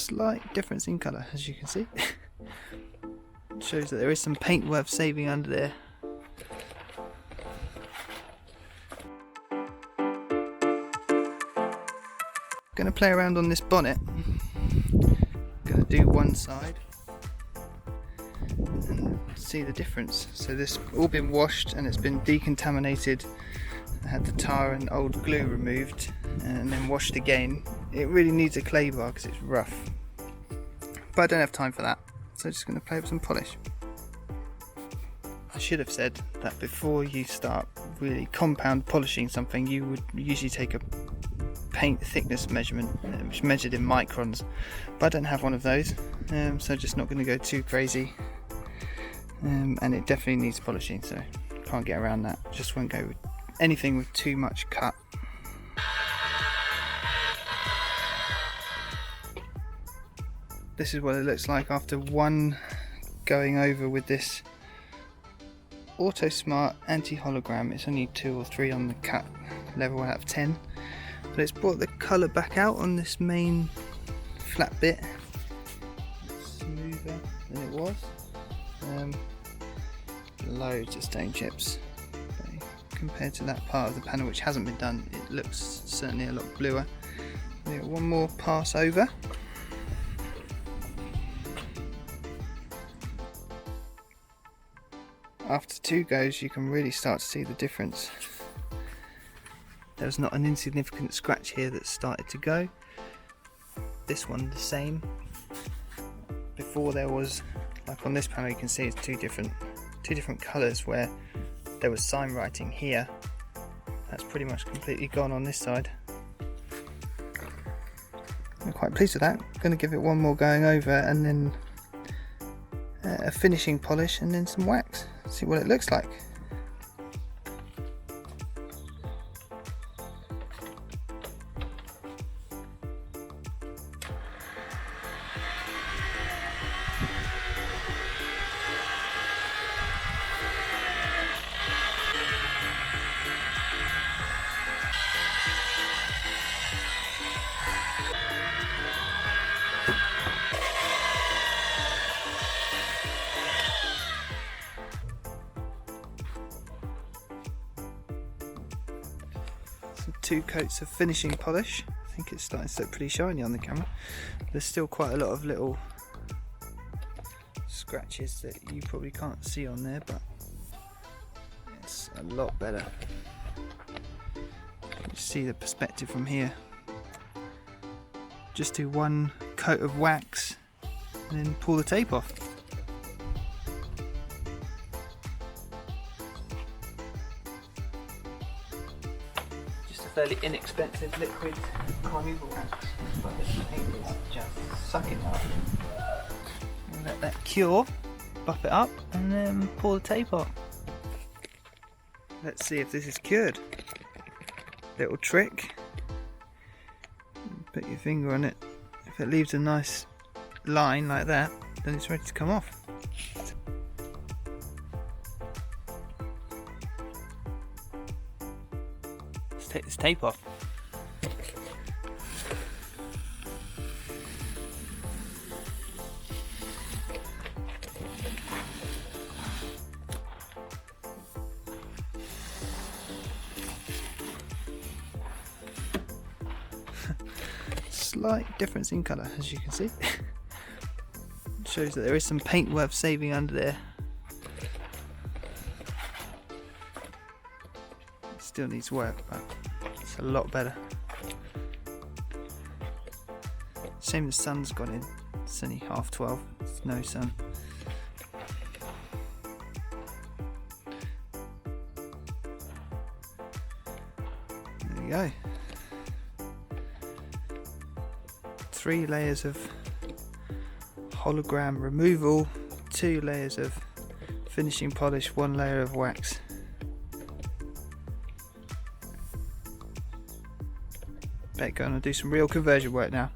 Slight difference in colour, as you can see. Shows that there is some paint worth saving under there. Going to play around on this bonnet. Going to do one side and see the difference. So this all been washed and it's been decontaminated. I had the tar and old glue removed and then washed again. It really needs a clay bar because it's rough, but I don't have time for that, so I'm just going to play with some polish. I should have said that before you start really compound polishing something, you would usually take a paint thickness measurement, which measured in microns, but I don't have one of those, so just not going to go too crazy, and it definitely needs polishing, so can't get around that. Just won't go with anything with too much cut. This is what it looks like after one going over with this Auto Smart anti-hologram. It's only 2 or 3 on the cut level out of 10, but it's brought the colour back out on this main flat bit. It's smoother than it was. Loads of stain chips. Compared to that part of the panel which hasn't been done, it looks certainly a lot bluer. We've got one more pass over. After 2 goes, you can really start to see the difference. There's not an insignificant scratch here that's started to go. This one the same. Before there was, like on this panel, you can see it's two different colours where there was sign writing here. That's pretty much completely gone on this side. I'm quite pleased with that. I'm going to give it one more going over and then a finishing polish and then some wax. See what it looks like. Some 2 coats of finishing polish. I think it's starting to look pretty shiny on the camera. There's still quite a lot of little scratches that you probably can't see on there, but it's a lot better. You can see the perspective from here. Just do 1 coat of wax and then pull the tape off. Fairly inexpensive liquid carnauba wax, but this paint is just suck it up. And let that cure, buff it up, and then pull the tape off. Let's see if this is cured. Little trick. Put your finger on it. If it leaves a nice line like that, then it's ready to come off. Take this tape off. Slight difference in colour, as you can see. Shows that there is some paint worth saving under there. Still needs work, but it's a lot better. Shame the sun's gone in. It's only 12:30. It's no sun. There we go. 3 layers of hologram removal, 2 layers of finishing polish, 1 layer of wax. Better go on and do some real conversion work now.